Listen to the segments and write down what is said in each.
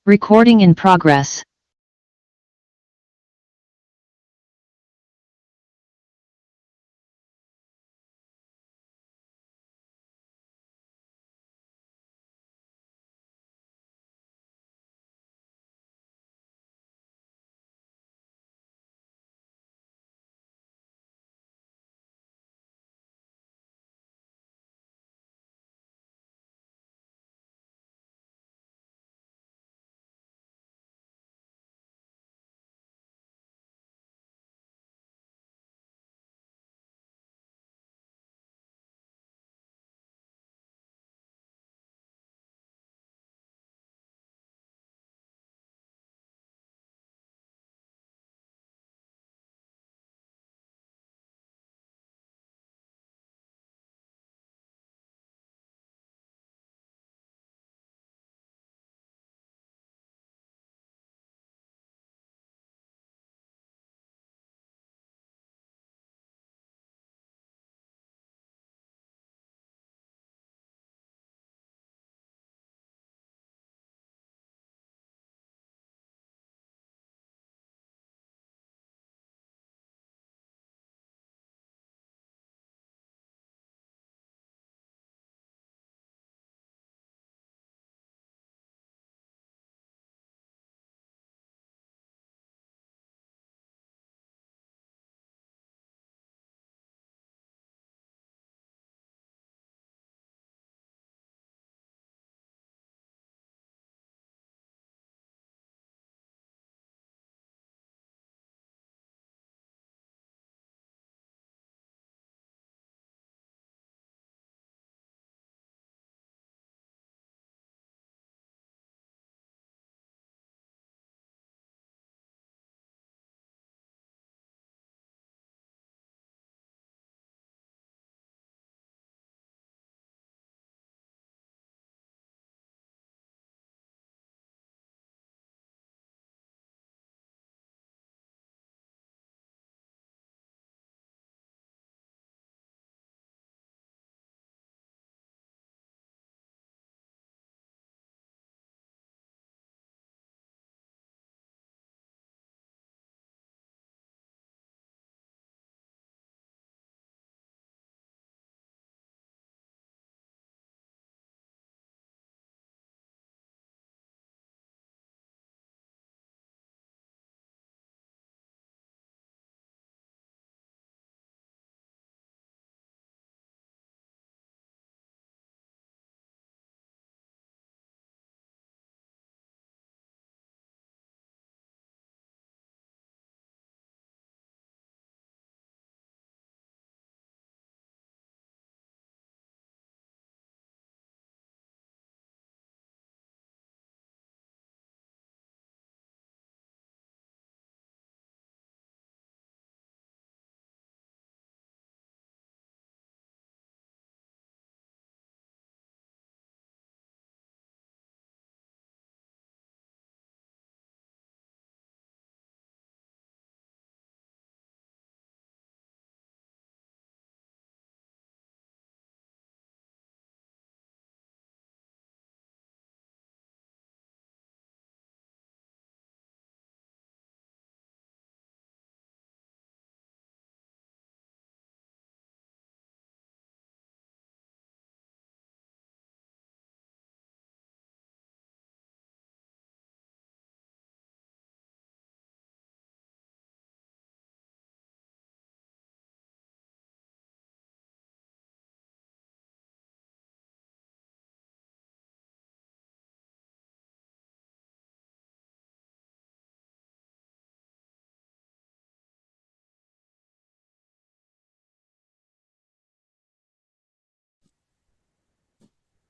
Recording in progress.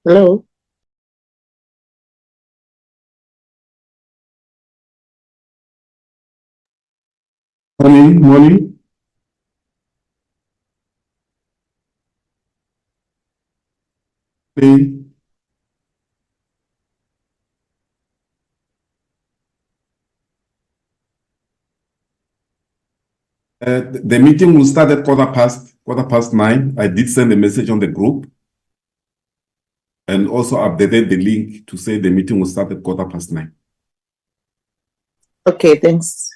Hello. Morning. Hey, the meeting will start at quarter past 9. I did send a message on the group and also updated the link to say the meeting will start at 9:15. Okay, thanks.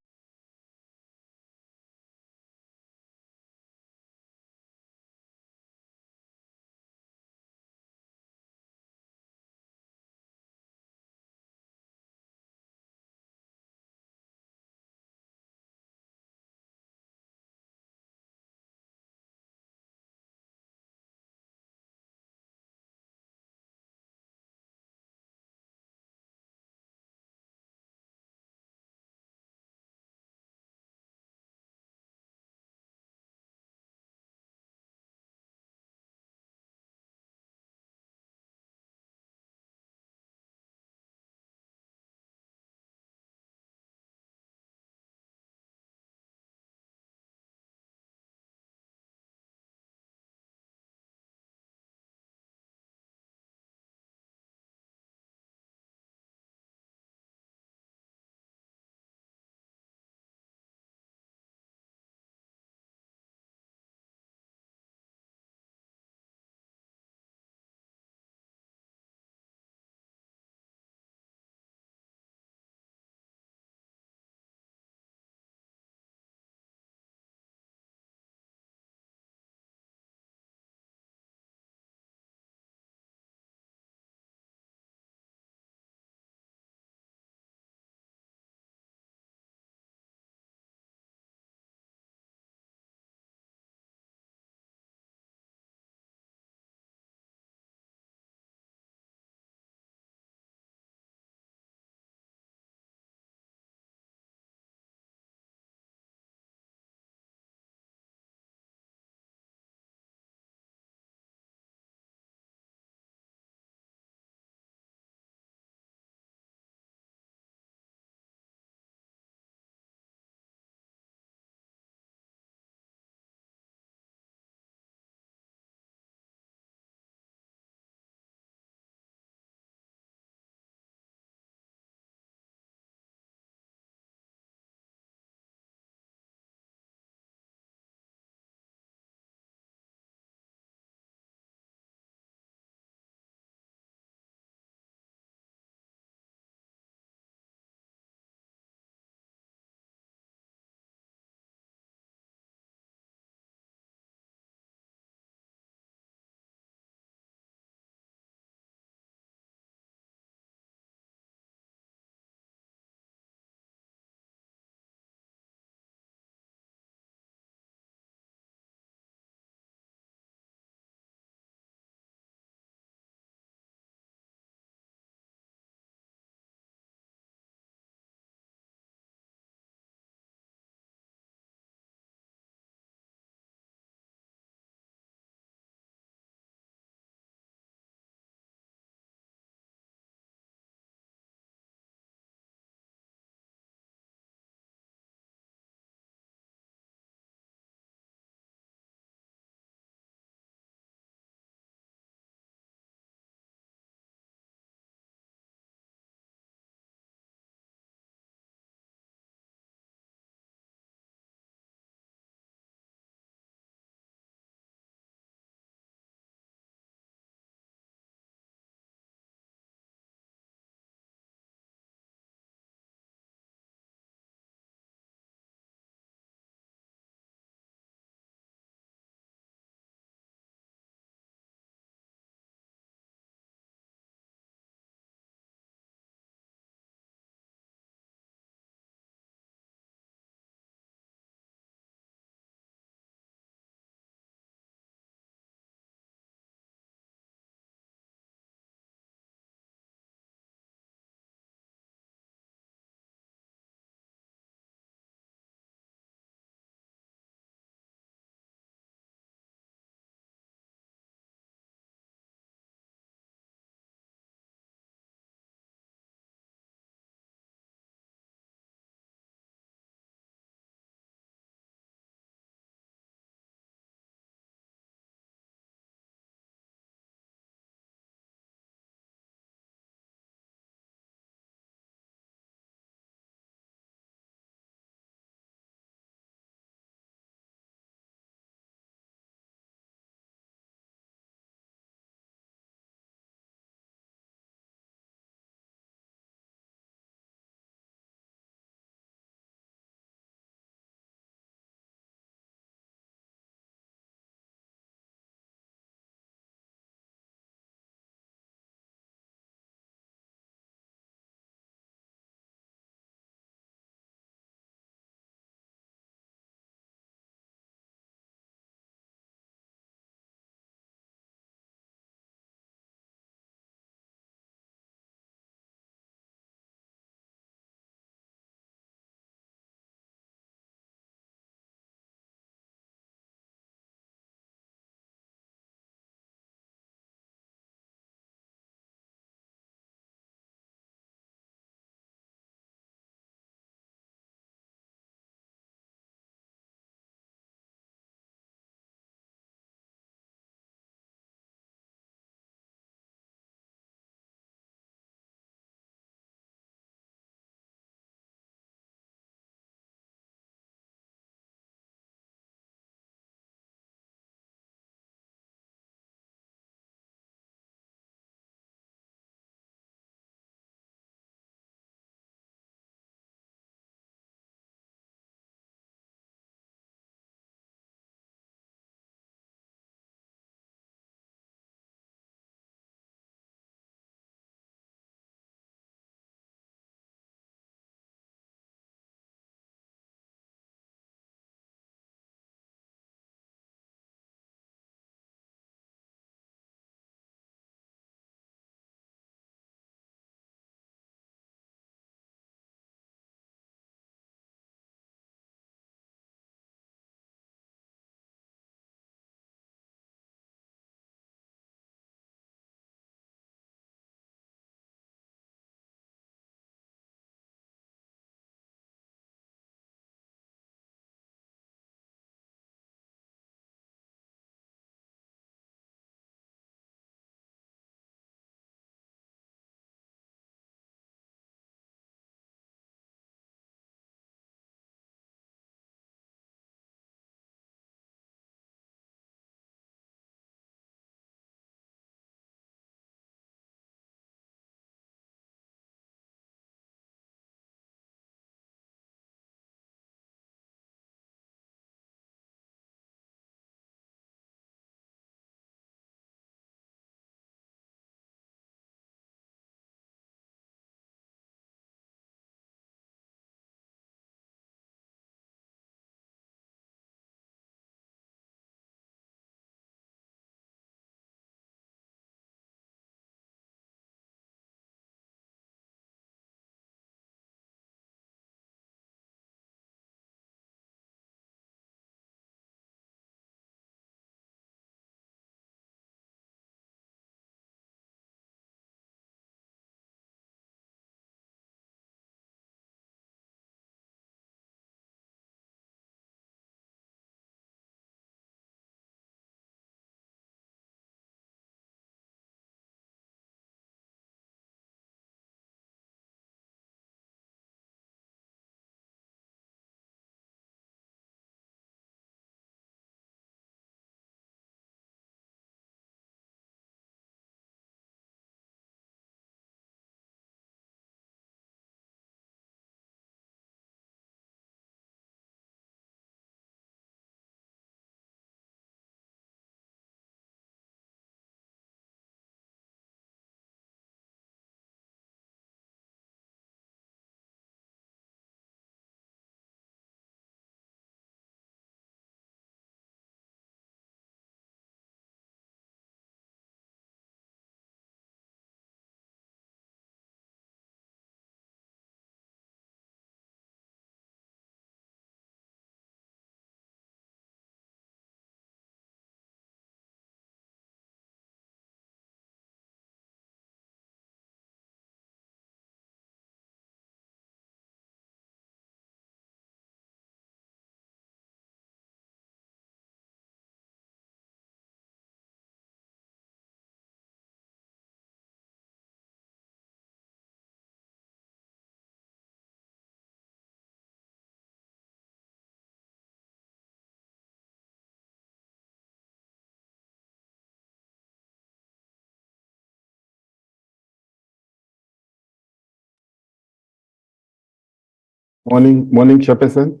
Morning, Chairperson.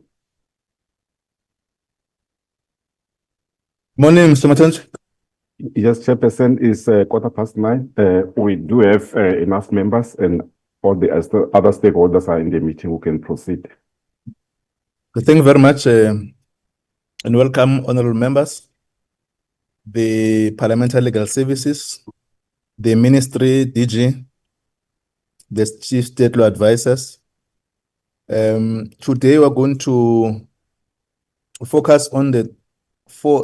Morning, Mr. Matonzi. Yes, Chairperson, it's 9:15. We do have enough members, and all the other stakeholders are in the meeting who can proceed. Thank you very much and welcome, honorable members, the Parliamentary Legal Services, the Ministry, DG, the Chief State Law Advisors. Today we're going to focus on the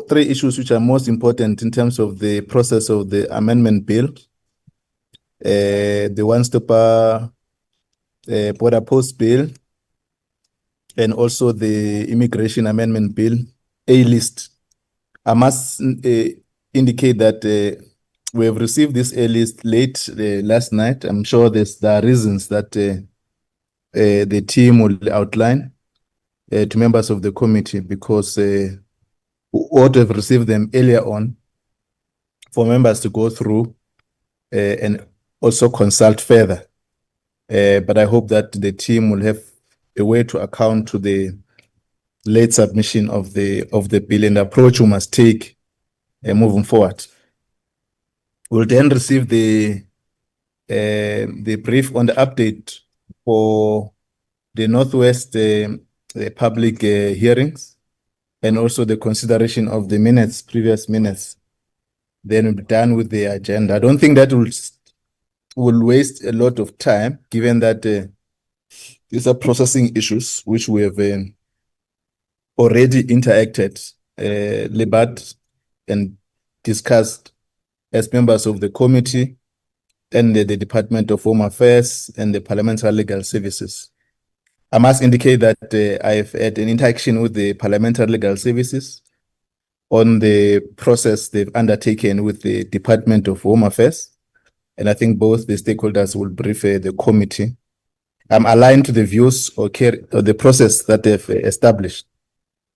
three issues which are most important in terms of the process of the amendment bill, the one-stopper border post bill, and also the immigration amendment bill, A-list. I must indicate that we have received this A-list late last night. I'm sure there are reasons that the team will outline to members of the committee, because we ought to have received them earlier on for members to go through and also consult further. But I hope that the team will have a way to account to the late submission of the bill and the approach we must take moving forward. We'll then receive the brief on the update for the Northwest public hearings, and also the consideration of the previous minutes. Then we'll be done with the agenda. I don't think that will waste a lot of time, given that these are processing issues which we have already interacted, debated, and discussed as members of the committee and the Department of Home Affairs and the Parliamentary Legal Services. I must indicate that I've had an interaction with the Parliamentary Legal Services on the process they've undertaken with the Department of Home Affairs, and I think both the stakeholders will brief the committee. I'm aligned to the views or the process that they've established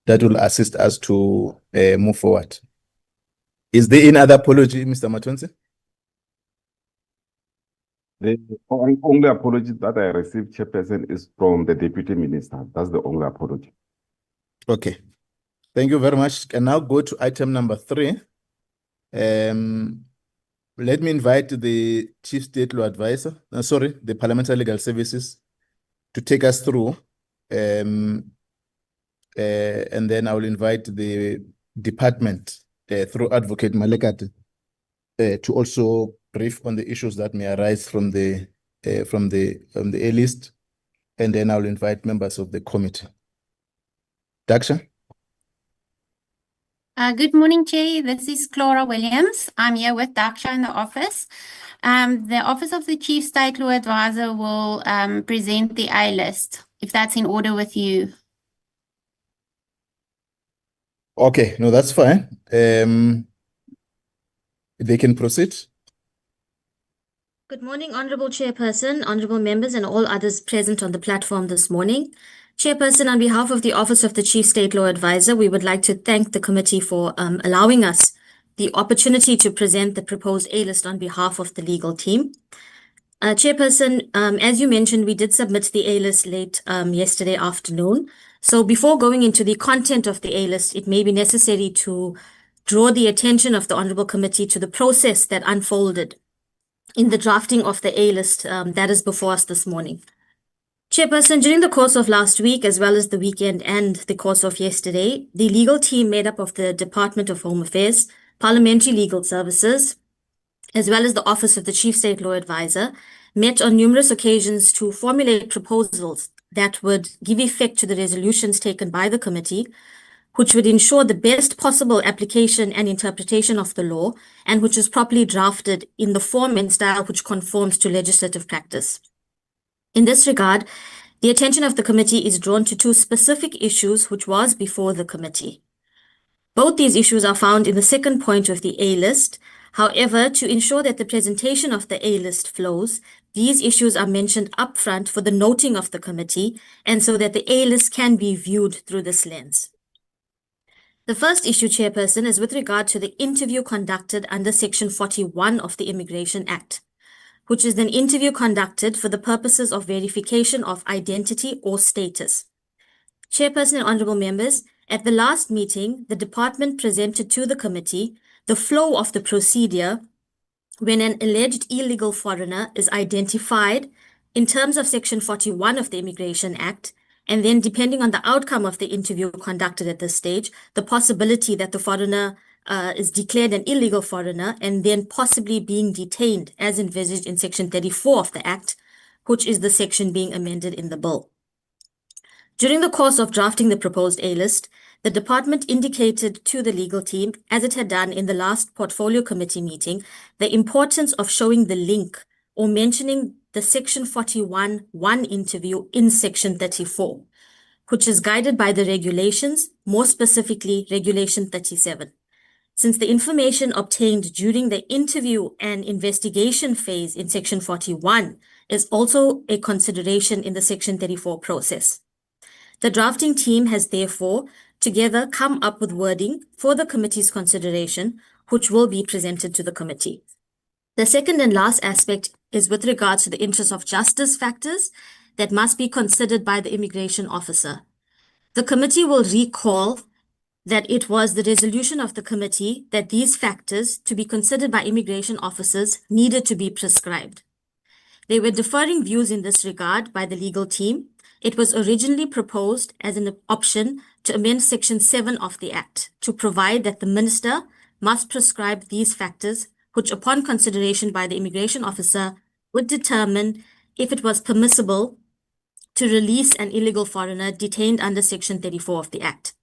that will assist us to move forward. Is there any other apology, Mr. Matonzi? The only apology that I received, Chairperson, is from the Deputy Minister. That's the only apology. Okay. Thank you very much. Can now go to item number 3. Let me invite the Chief State Law Advisor, the Parliamentary Legal Services, to take us through. And then I will invite the department through Advocate Malekate to also brief on the issues that may arise from the A-list, and then I will invite members of the committee. Daksha? Good morning, Chair. This is Clara Williams. I'm here with Daksha in the office. The Office of the Chief State Law Advisor will present the A-list, if that's in order with you. Okay, no, that's fine. They can proceed. Good morning, Honorable Chairperson, Honorable Members, and all others present on the platform this morning. Chairperson, on behalf of the Office of the Chief State Law Advisor, we would like to thank the committee for allowing us the opportunity to present the proposed A-list on behalf of the legal team. Chairperson, as you mentioned, we did submit the A-list late yesterday afternoon. So before going into the content of the A-list, it may be necessary to draw the attention of the Honorable Committee to the process that unfolded in the drafting of the A-list that is before us this morning. Chairperson, during the course of last week, as well as the weekend and the course of yesterday, the legal team made up of the Department of Home Affairs, Parliamentary Legal Services, as well as the Office of the Chief State Law Advisor, met on numerous occasions to formulate proposals that would give effect to the resolutions taken by the committee, which would ensure the best possible application and interpretation of the law, and which is properly drafted in the form and style which conforms to legislative practice. In this regard, the attention of the committee is drawn to 2 specific issues which was before the committee. Both these issues are found in the second point of the A-list. However, to ensure that the presentation of the A-list flows, these issues are mentioned upfront for the noting of the committee, and so that the A-list can be viewed through this lens. The first issue, Chairperson, is with regard to the interview conducted under Section 41 of the Immigration Act. which is an interview conducted for the purposes of verification of identity or status. Chairperson and honorable members, at the last meeting, the department presented to the committee the flow of the procedure when an alleged illegal foreigner is identified in terms of Section 41 of the Immigration Act, and then depending on the outcome of the interview conducted at this stage, the possibility that the foreigner is declared an illegal foreigner and then possibly being detained as envisaged in Section 34 of the Act, which is the section being amended in the bill. During the course of drafting the proposed A-list, the department indicated to the legal team, as it had done in the last portfolio committee meeting, the importance of showing the link or mentioning the Section 41(1) interview in Section 34, which is guided by the regulations, more specifically Regulation 37. Since the information obtained during the interview and investigation phase in Section 41 is also a consideration in the Section 34 process. The drafting team has therefore together come up with wording for the committee's consideration, which will be presented to the committee. The second and last aspect is with regards to the interest of justice factors that must be considered by the immigration officer. The committee will recall that it was the resolution of the committee that these factors to be considered by immigration officers needed to be prescribed. There were differing views in this regard by the legal team. It was originally proposed as an option to amend Section 7 of the Act to provide that the minister must prescribe these factors, which upon consideration by the immigration officer would determine if it was permissible to release an illegal foreigner detained under Section 34 of the Act.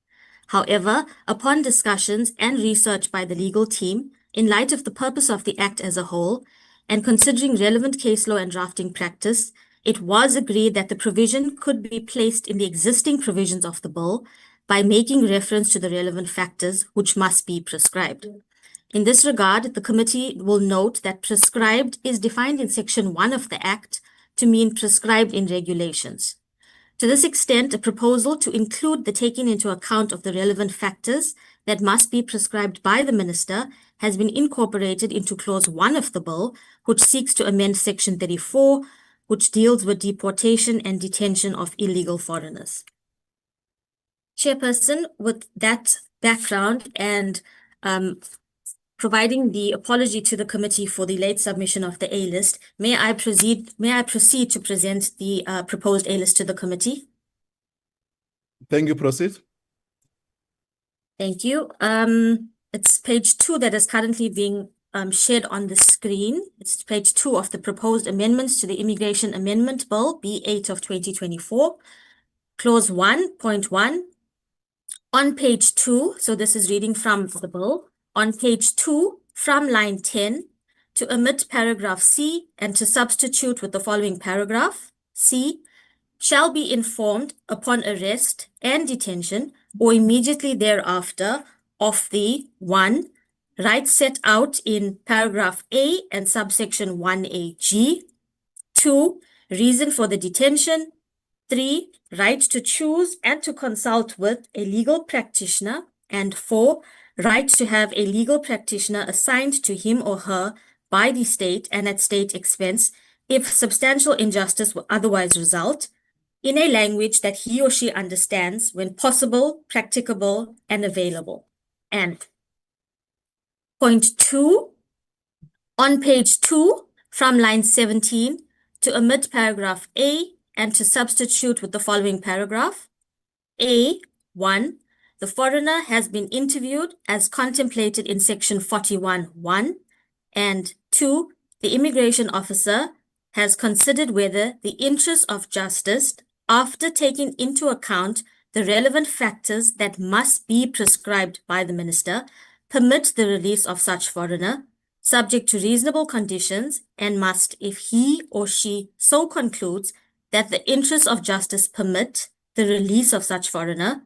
However, upon discussions and research by the legal team, in light of the purpose of the Act as a whole, and considering relevant case law and drafting practice, it was agreed that the provision could be placed in the existing provisions of the bill by making reference to the relevant factors which must be prescribed. In this regard, the committee will note that prescribed is defined in Section 1 of the Act to mean prescribed in regulations. To this extent, a proposal to include the taking into account of the relevant factors that must be prescribed by the minister has been incorporated into Clause 1 of the bill, which seeks to amend Section 34, which deals with deportation and detention of illegal foreigners. Chairperson, with that background and providing the apology to the committee for the late submission of the A-list, may I proceed to present the proposed A-list to the committee? Thank you. Proceed. Thank you. It's page 2 that is currently being shared on the screen. It's page 2 of the proposed amendments to the Immigration Amendment Bill, B8 of 2024, Clause 1.1. On page 2, so this is reading from the bill, on page 2 from line 10, to omit paragraph C and to substitute with the following paragraph, C, shall be informed upon arrest and detention or immediately thereafter of the 1, rights set out in paragraph A and subsection 1AG, 2, reason for the detention, 3, right to choose and to consult with a legal practitioner, and 4, right to have a legal practitioner assigned to him or her by the state and at state expense if substantial injustice will otherwise result, in a language that he or she understands when possible, practicable, and available. And point 2, on page 2, from line 17, to omit paragraph A and to substitute with the following paragraph. A, 1, the foreigner has been interviewed as contemplated in Section 41(1), and 2, the immigration officer has considered whether the interest of justice, after taking into account the relevant factors that must be prescribed by the minister, permit the release of such foreigner, subject to reasonable conditions, and must, if he or she so concludes that the interests of justice permit the release of such foreigner,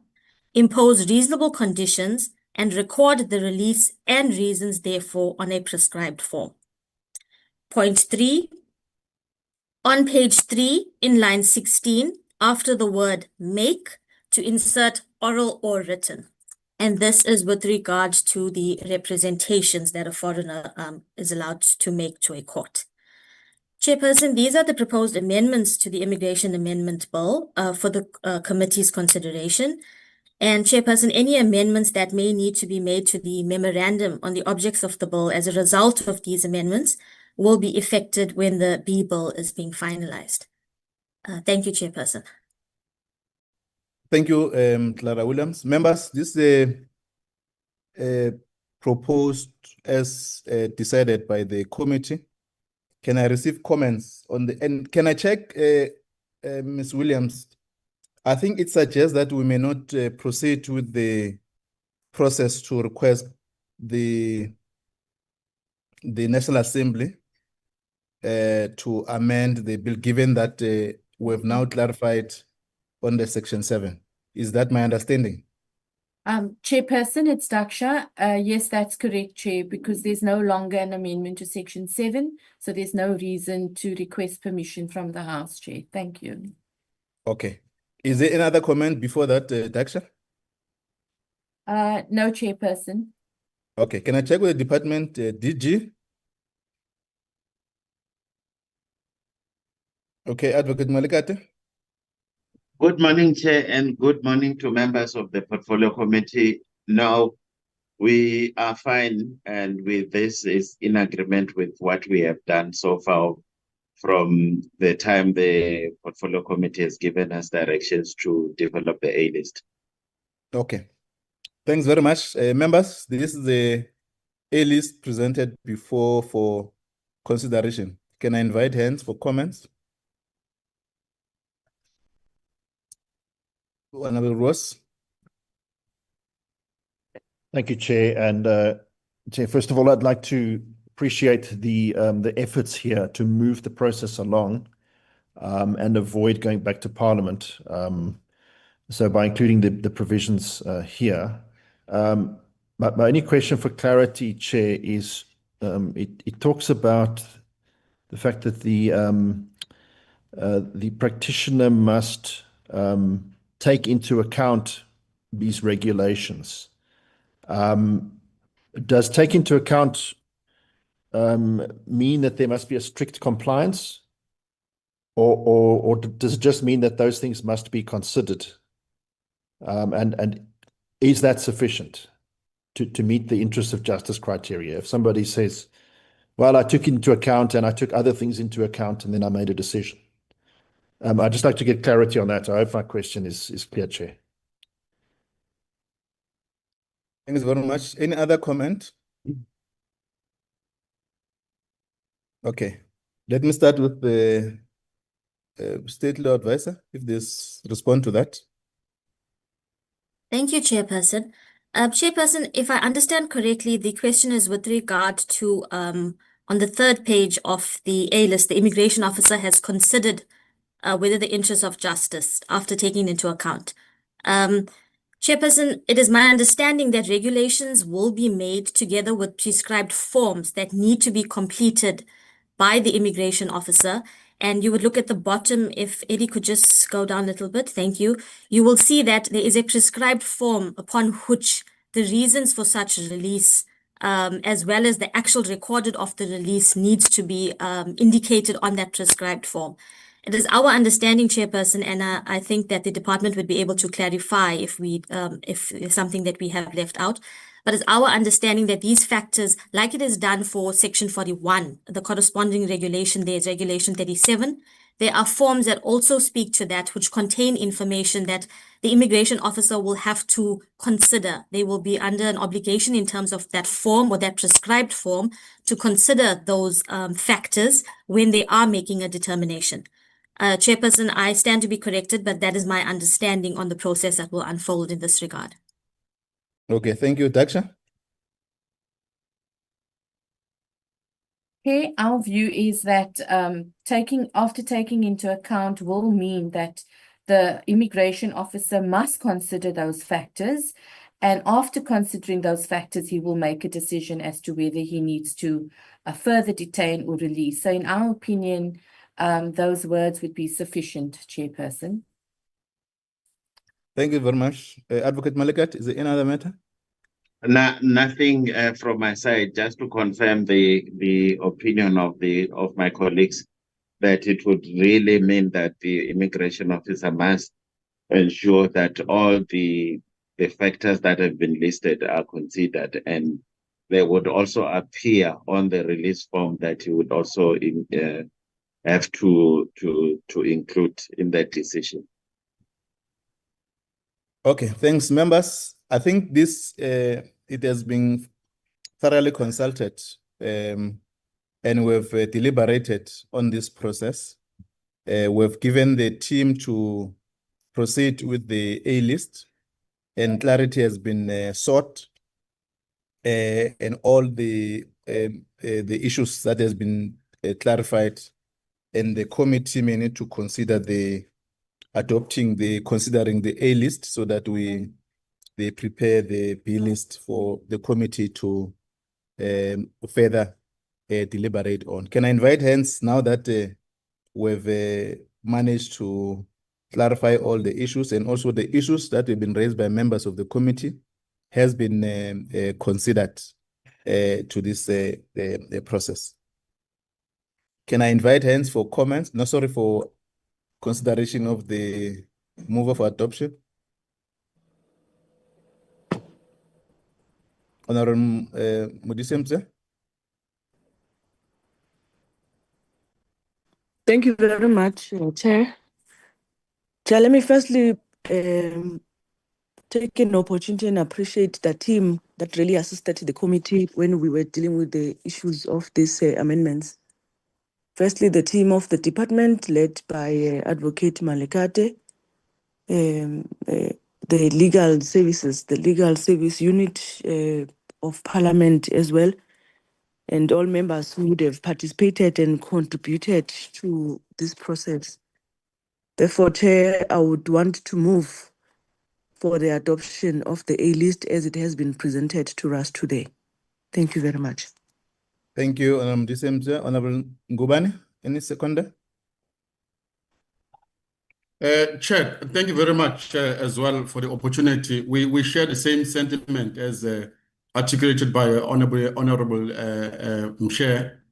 impose reasonable conditions, and record the release and reasons therefore on a prescribed form. Point 3, on page 3 in line 16, after the word make, to insert oral or written. And this is with regards to the representations that a foreigner is allowed to make to a court. Chairperson, these are the proposed amendments to the Immigration Amendment Bill for the committee's consideration. And Chairperson, any amendments that may need to be made to the memorandum on the objects of the bill as a result of these amendments will be effected when the B bill is being finalized. Thank you, Chairperson. Thank you, Clara Williams. Members, this is proposed as decided by the committee. Can I receive comments on the, and can I check, Ms. Williams? I think it suggests that we may not proceed with the process to request the National Assembly to amend the bill, given that we have now clarified on the Section 7. Is that my understanding? Chairperson, it's Daksha. Yes, that's correct, Chair, because there's no longer an amendment to Section 7, so there's no reason to request permission from the House, Chair. Thank you. Okay. Is there any other comment before that, Daksha? No, Chairperson. Okay, can I check with the department, DG? Okay, Advocate Malikate. Good morning, Chair, and good morning to members of the Portfolio Committee. Now, we are fine, and with this is in agreement with what we have done so far from the time the Portfolio Committee has given us directions to develop the A list. Okay, thanks very much. Members, this is the A list presented before for consideration. Can I invite hands for comments? Honorable Ross. Thank you, Chair. And Chair, first of all, I'd like to appreciate the efforts here to move the process along and avoid going back to Parliament. So by including the provisions here. My only question for clarity, Chair, is it talks about the fact that the practitioner must take into account these regulations. Does take into account mean that there must be a strict compliance, or does it just mean that those things must be considered? And is that sufficient to meet the interest of justice criteria? If somebody says, well, I took into account and I took other things into account and then I made a decision. I'd just like to get clarity on that. I hope my question is clear, Chair. Thanks very much. Any other comment? Okay, let me start with the State Law Advisor, if there's respond to that. Thank you, Chairperson. Chairperson, if I understand correctly, the question is with regard to on the third page of the A list, the immigration officer has considered whether the interests of justice after taking into account. Chairperson, it is my understanding that regulations will be made together with prescribed forms that need to be completed by the immigration officer. And you would look at the bottom, if Eddie could just go down a little bit, thank you. You will see that there is a prescribed form upon which the reasons for such release, as well as the actual recorded of the release, needs to be indicated on that prescribed form. It is our understanding, Chairperson, and I think that the department would be able to clarify if it's something that we have left out. But it's our understanding that these factors, like it is done for Section 41, the corresponding regulation, there is Regulation 37. There are forms that also speak to that, which contain information that the immigration officer will have to consider. They will be under an obligation in terms of that form or that prescribed form to consider those factors when they are making a determination. Chairperson, I stand to be corrected, but that is my understanding on the process that will unfold in this regard. Okay, thank you, Daksha. Okay, our view is that after taking into account will mean that the immigration officer must consider those factors, and after considering those factors, he will make a decision as to whether he needs to further detain or release. So in our opinion, those words would be sufficient, Chairperson. Thank you very much. Advocate Malikat, is there any other matter? Nothing from my side, just to confirm the opinion of my colleagues. that it would really mean that the immigration officer must ensure that all the factors that have been listed are considered, and they would also appear on the release form that you would also have to include in that decision. Okay, thanks, members. I think this it has been thoroughly consulted, and we've deliberated on this process. We've given the team to proceed with the A list, and clarity has been sought, and all the issues that has been clarified, and the committee may need to consider considering the A list so that they prepare the B list for the committee to further deliberate on. Can I invite hands now that we've managed to clarify all the issues, and also the issues that have been raised by members of the committee has been considered to this process. Can I invite hands for comments? No, sorry, for consideration of the move for adoption. Honorable Mudisemze. Thank you very much, Chair. Chair, let me firstly take an opportunity and appreciate the team that really assisted the committee when we were dealing with the issues of these amendments. Firstly, the team of the department led by Advocate Malekate, the legal services, the legal service unit of Parliament as well, and all members who would have participated and contributed to this process. Therefore, Chair, I would want to move for the adoption of the A list as it has been presented to us today. Thank you very much. Thank you, Honorable Mudisemze. Honorable Ngubane, any seconder? Chair, thank you very much as well for the opportunity. We share the same sentiment as articulated by Honorable Chair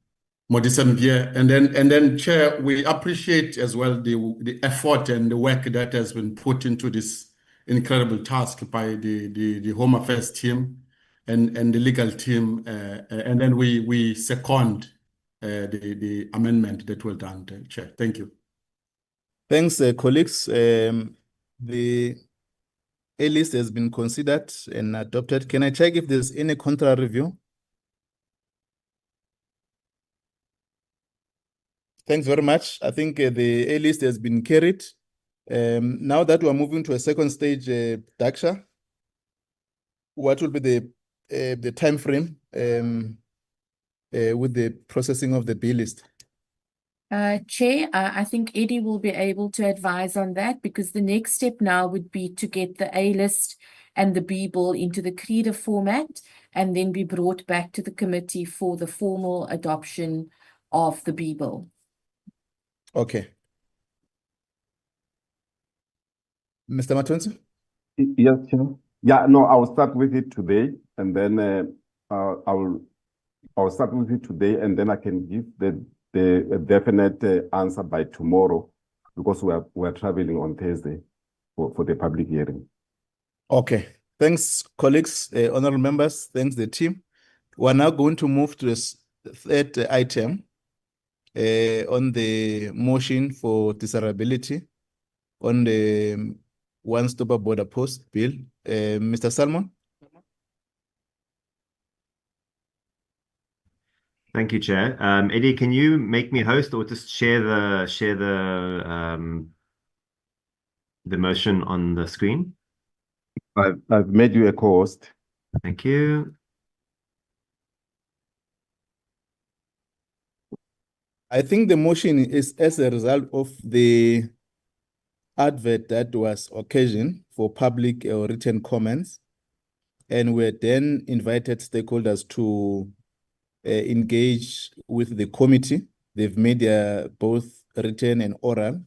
Modisembier, and then Chair, we appreciate as well the effort and the work that has been put into this incredible task by the Home Affairs team and the legal team, and then we second the amendment that was done, Chair. Thank you. Thanks, colleagues. The A list has been considered and adopted. Can I check if there's any contrary view? Thanks very much. I think the A list has been carried. Now that we're moving to a second stage, Daksha, what will be the time frame with the processing of the B list? Chair, I think Eddie will be able to advise on that, because the next step now would be to get the A list and the B bill into the CREDA format and then be brought back to the committee for the formal adoption of the B bill. Okay. Mr. Matonsi? Yes, Chair. Yeah, no, I will start with it today, and then I'll start with it today, and then I can give the definite answer by tomorrow, because we're traveling on Thursday for the public hearing. Okay. Thanks, colleagues, honorable members. Thanks, the team. We're now going to move to the third item on the motion for desirability on the one-stopper border post bill. Mr. Salmon? Thank you, Chair. Eddie, can you make me host or just share the motion on the screen? I've made you a co-host. Thank you. I think the motion is as a result of the advert that was occasioned for public or written comments, and we then invited stakeholders to engage with the committee. They've made their both written and oral,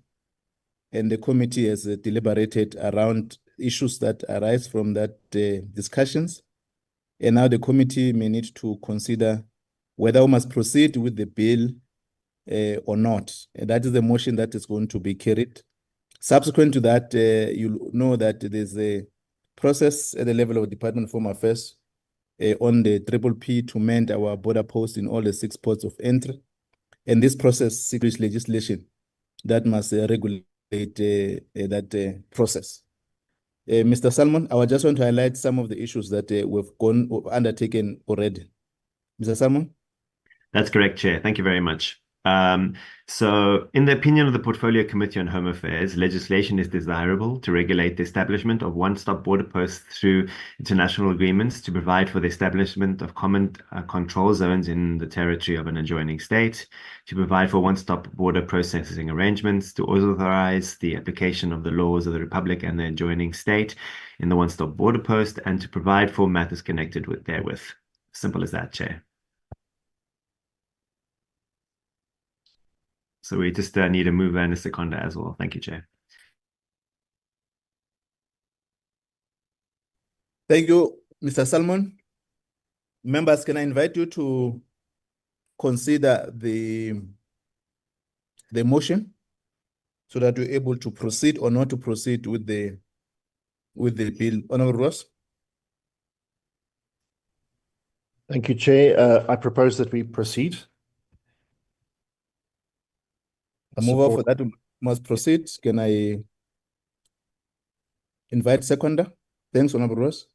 and the committee has deliberated around issues that arise from that discussions. And now the committee may need to consider whether we must proceed with the bill or not. That is the motion that is going to be carried. Subsequent to that, you'll know that there's a process at the level of Department of Home Affairs on the PPP to mend our border posts in all the 6 ports of entry. And this process seeks legislation that must regulate that process. Mr. Salmon, I just want to highlight some of the issues that we've undertaken already. Mr. Salmon? That's correct, Chair. Thank you very much. So in the opinion of the Portfolio Committee on Home Affairs, legislation is desirable to regulate the establishment of one-stop border posts through international agreements to provide for the establishment of common control zones in the territory of an adjoining state, to provide for one-stop border processing arrangements, to authorize the application of the laws of the Republic and the adjoining state in the one-stop border post, and to provide for matters connected with therewith. Simple as that, Chair. So we just need a mover and a seconder as well. Thank you, Chair. Thank you, Mr. Salmon. Members, can I invite you to consider the motion so that you're able to proceed or not to proceed with the bill? Honorable Ross? Thank you, Chair. I propose that we proceed. A mover for that must proceed. Can I invite seconder? Thanks, Honorable Ross.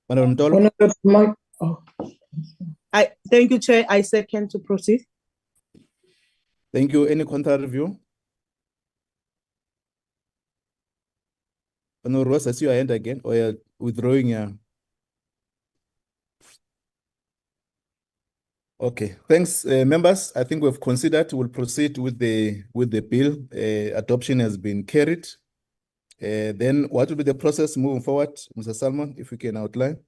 Honorable Mtolo? Thank you, Chair. I second to proceed. Thank you. Any contrary view? Honorable Ross, I see your hand again, or you're withdrawing your... Okay, thanks, members. I think we've considered we'll proceed with the bill. Adoption has been carried. Then what will be the process moving forward, Mr. Salmon, if you can outline?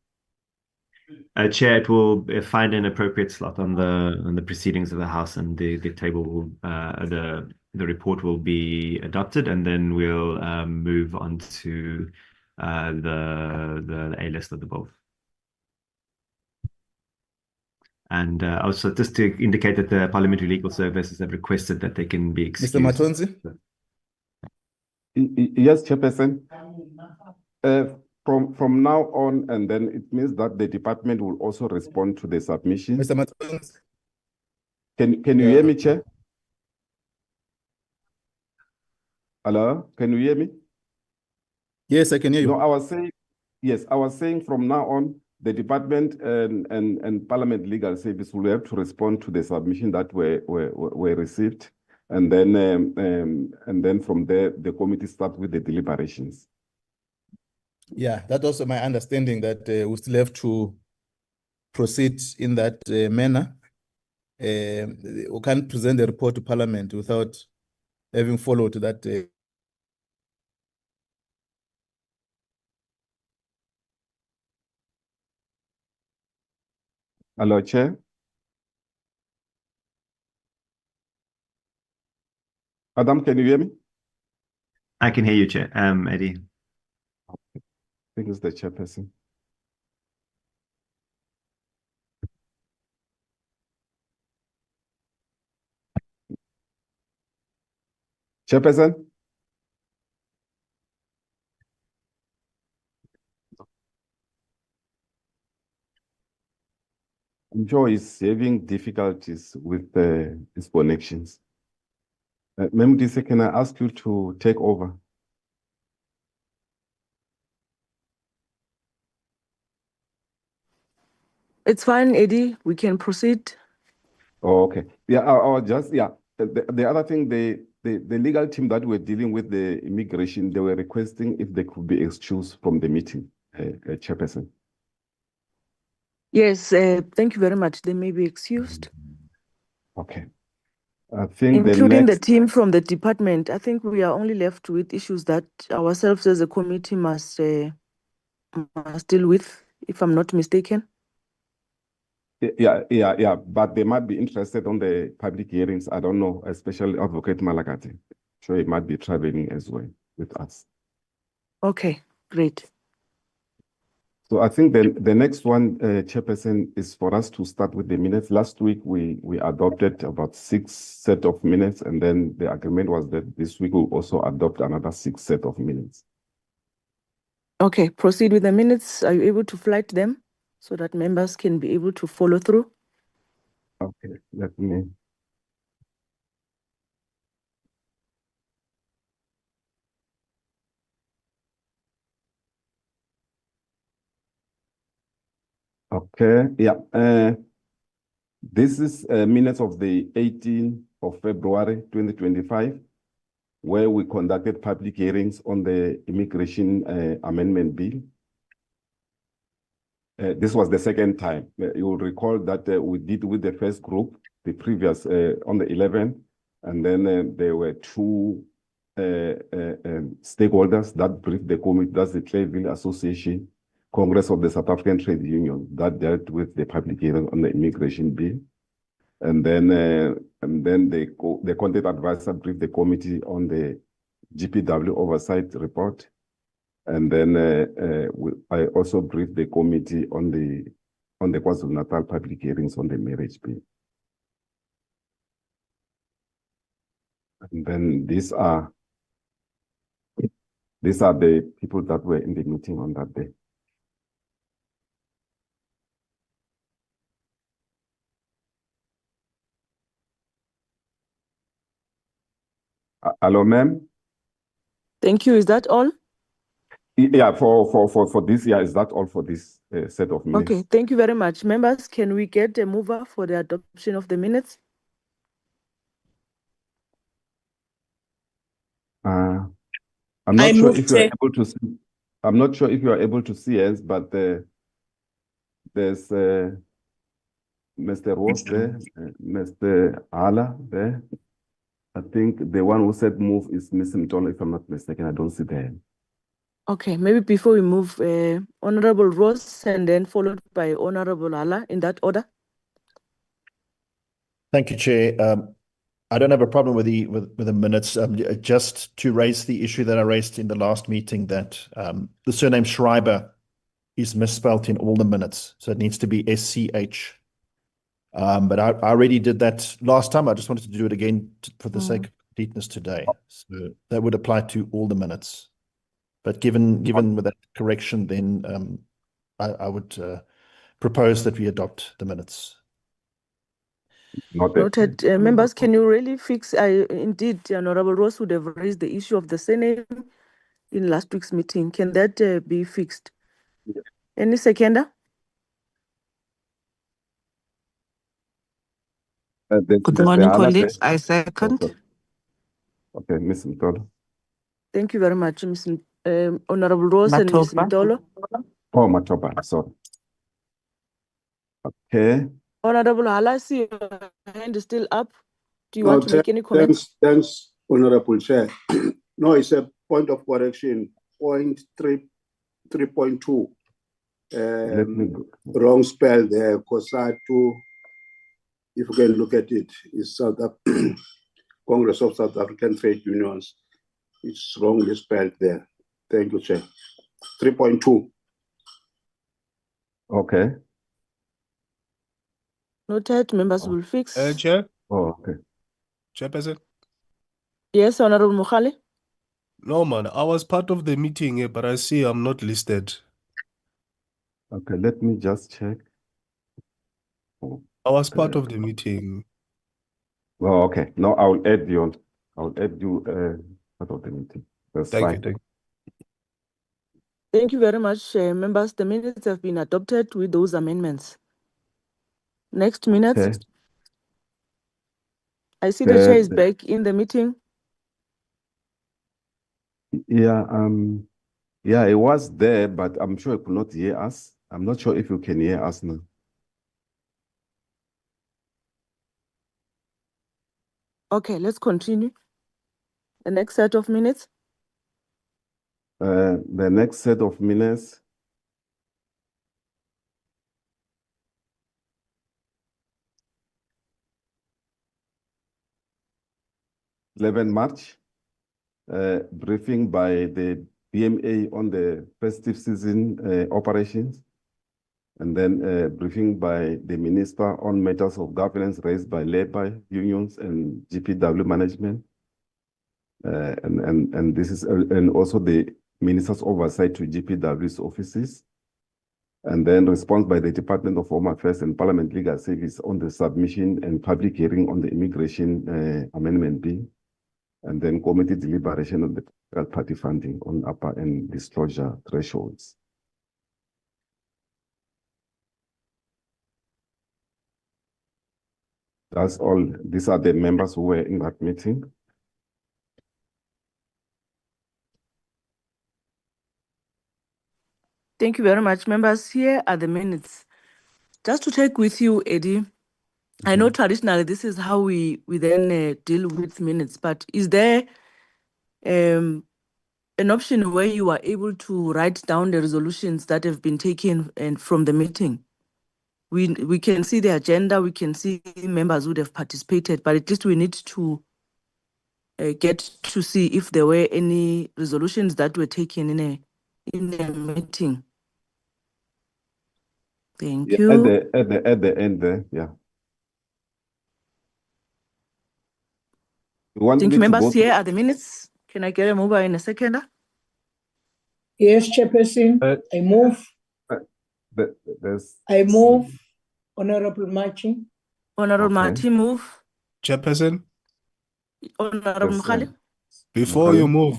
Chair, it will find an appropriate slot on the proceedings of the House, and the table will the report will be adopted, and then we'll move on to the A list of the bill. And also, just to indicate that the Parliamentary Legal Services have requested that they can be excused. Mr. Matonzi? Yes, Chairperson. From now on, and then it means that the department will also respond to the submission. Mr. Matonzi? Can you hear me, Chair? Hello, can you hear me? Yes, I can hear you. No, I was saying from now on, the department and Parliament Legal Service will have to respond to the submission that were received, and then from there the committee start with the deliberations. Yeah, that's also my understanding, that we still have to proceed in that manner. We can't present the report to Parliament without having followed that. Hello, Chair. Adam, can you hear me? I can hear you, Chair. Eddie. I think it's the chairperson. Chairperson? Joe is having difficulties with his connections. Memdise, can I ask you to take over? It's fine, Eddie. We can proceed. Oh, okay. Yeah, I'll just, yeah. The other thing, the legal team that were dealing with the immigration, they were requesting if they could be excused from the meeting, Chairperson. Yes, thank you very much. They may be excused. Okay. I think including the team from the department. I think we are only left with issues that ourselves as a committee must deal with, if I'm not mistaken. Yeah. But they might be interested on the public hearings. I don't know, especially Advocate Malagati. So he might be traveling as well with us. Okay, great. So I think the next one, Chairperson, is for us to start with the minutes. Last week, we adopted about 6 set of minutes, and then the agreement was that this week we'll also adopt another 6 set of minutes. Okay, proceed with the minutes. Are you able to flight them so that members can be able to follow through? Okay, let me. Okay, yeah. This is minutes of the 18th of February 2025, where we conducted public hearings on the Immigration Amendment Bill. This was the second time. You will recall that we did with the first group, the previous, on the 11th, and then there were 2 stakeholders that briefed the committee. That's the Clayville Association, Congress of the South African Trade Union, that dealt with the public hearing on the immigration bill. And then the content advisor briefed the committee on the GPW oversight report. And then I also briefed the committee on the KwaZulu-Natal public hearings on the marriage bill. And then these are the people that were in the meeting on that day. Hello, ma'am. Thank you. Is that all? Yeah, for this year, is that all for this set of minutes? Okay, thank you very much. Members, can we get a mover for the adoption of the minutes? I'm I not sure move if you are to- able to see. I'm not sure if you are able to see us, but there's Mr. Ross there, Mr. Ala there. I think the one who said move is Mr. Mtolo, if I'm not mistaken. I don't see the hand. Okay, maybe before we move, Honorable Ross and then followed by Honorable Ala in that order. Thank you, Chair. I don't have a problem with the minutes. Just to raise the issue that I raised in the last meeting, that the surname Schreiber is misspelt in all the minutes, so it needs to be SCH. But I already did that last time. I just wanted to do it again for the sake of completeness today. So that would apply to all the minutes. But given with that correction, then I would propose that we adopt the minutes. Noted. Members, can you really fix? Indeed, Honorable Ross would have raised the issue of the surname in last week's meeting. Can that be fixed? Yeah. Any seconder? Good morning, colleagues. I second. Okay, Ms. Mtolo. Thank you very much, Ms. Honorable Ross and Ms. Matopa. Mtolo. Oh, Matopa, sorry. Okay. Honorable Ala, I see your hand is still up. Do you want to make any comments? Thanks, Honorable Chair. No, it's a point of correction, point 3.2. Wrong spell there, COSATU. If you can look at it, it's Congress of South African Trade Unions. It's wrongly spelled there. Thank you, Chair. 3.2. Okay. Noted. Members will fix. Chair, Oh, okay. Chairperson. Yes, Honorable Mukhale. No, man, I was part of the meeting here, but I see I'm not listed. Okay, let me just check. I was part of the meeting. Oh, okay. No, I'll add you on. I'll add you part of the meeting. That's Thank fine. you. Thank you. Thank you very much, members. The minutes have been adopted with those amendments. Next minutes. Okay. I see the chair is back in the meeting. Yeah, yeah, it was there, but I'm sure it could not hear us. I'm not sure if you can hear us now. Okay, let's continue. The next set of minutes. The next set of minutes. (11 March), briefing by the DMA on the festive season operations, and then briefing by the minister on matters of governance raised by labor unions and GPW management. And this is and also the minister's oversight to GPW's offices, and then response by the Department of Home Affairs and Parliament Legal Service on the submission and public hearing on the Immigration Amendment Bill, and then committee deliberation on the political party funding on upper and disclosure thresholds. That's all. These are the members who were in that meeting. Thank you very much, members. Here are the minutes. Just to check with you, Eddie, I know traditionally this is how we then deal with minutes, but is there an option where you are able to write down the resolutions that have been taken and from the meeting? We can see the agenda, we can see members who would have participated, but at least we need to get to see if there were any resolutions that were taken in a meeting. Thank Yeah, you. at the end there, yeah. You want Thank me you, to members. go Here are the minutes. Can I get a mover in a second? Yes, Chairperson, I move. I move, Honorable Marching. Honorable Okay. Martin, move. Chairperson, Honorable Mkhali. before Mkhali. you move,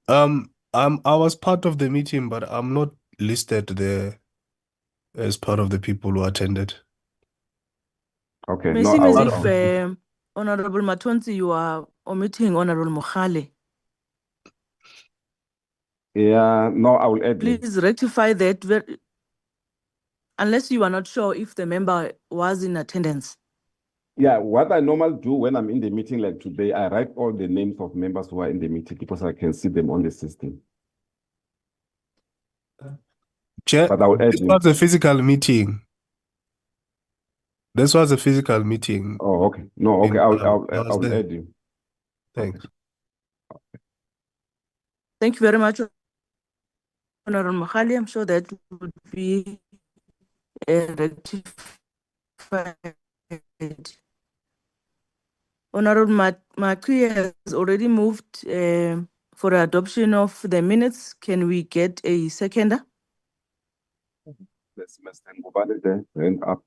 I was part of the meeting, but I'm not listed there as part of the people who attended. Okay, May no, seem as I'll, if Honorable Matonzi, you are omitting Honorable Mokhale. yeah, no, I will add you. Please rectify that unless you are not sure if the member was in attendance. Yeah, what I normally do when I'm in the meeting like today, I write all the names of members who are in the meeting because I can see them on the system. Chair, But I will add this you. was a physical meeting. This was a physical meeting. Oh, okay. No, okay, I was I'll there. add you. Thanks. Thank you very much, Honorable Mokhale. I'm sure that would be rectified. Honorable Makri has already moved for adoption of the minutes. Can we get a seconder? Let's Mr. Ngubane there, hand up.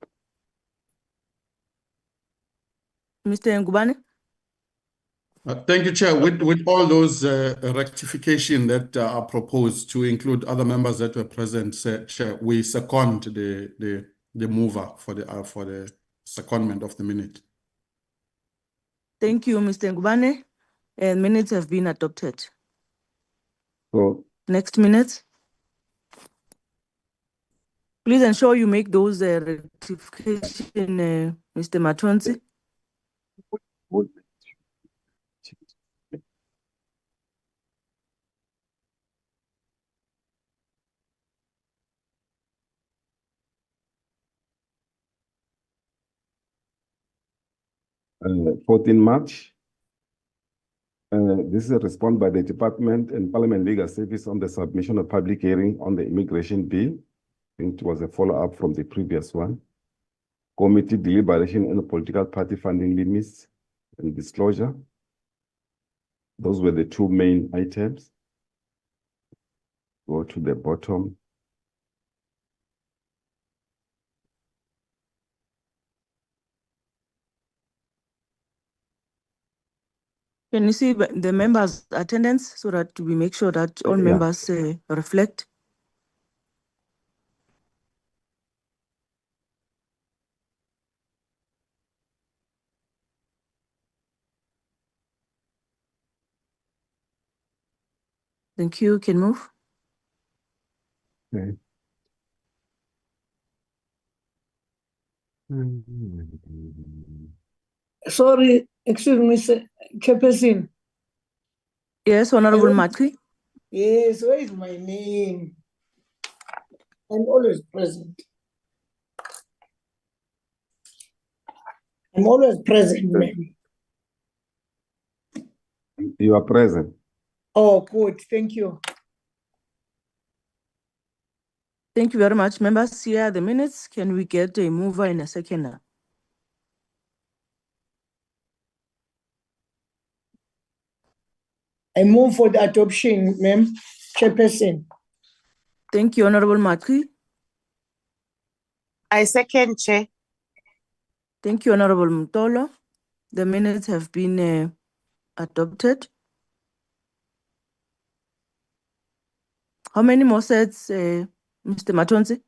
Mr. Ngubane? Thank you, Chair. With all those rectification that are proposed to include other members that were present, Chair, we second the mover for the secondment of the minute. Thank you, Mr. Ngubane. And minutes have been adopted. So Next minute. Please ensure you make those rectification, Mr. Matonzi. 14 March. This is a response by the Department and Parliament Legal Service on the submission of public hearing on the immigration bill. I think it was a follow-up from the previous one. Committee deliberation on the political party funding limits and disclosure. Those were the two main items. Go to the bottom. Can you see the members' attendance so that we make sure that all members reflect? Thank you. Can move. Okay. Sorry, excuse me, Chairperson. Yes, Honorable Matri. Yes, where is my name? I'm always present. I'm always present, ma'am. You are present. Oh, good. Thank you. Thank you very much. Members, here are the minutes. Can we get a mover and a seconder? I move for the adoption, ma'am, Chairperson. Thank you, Honorable Matri. I second, Chair. Thank you, Honorable Mutolo. The minutes have been adopted. How many more sets, Mr. Matonzi?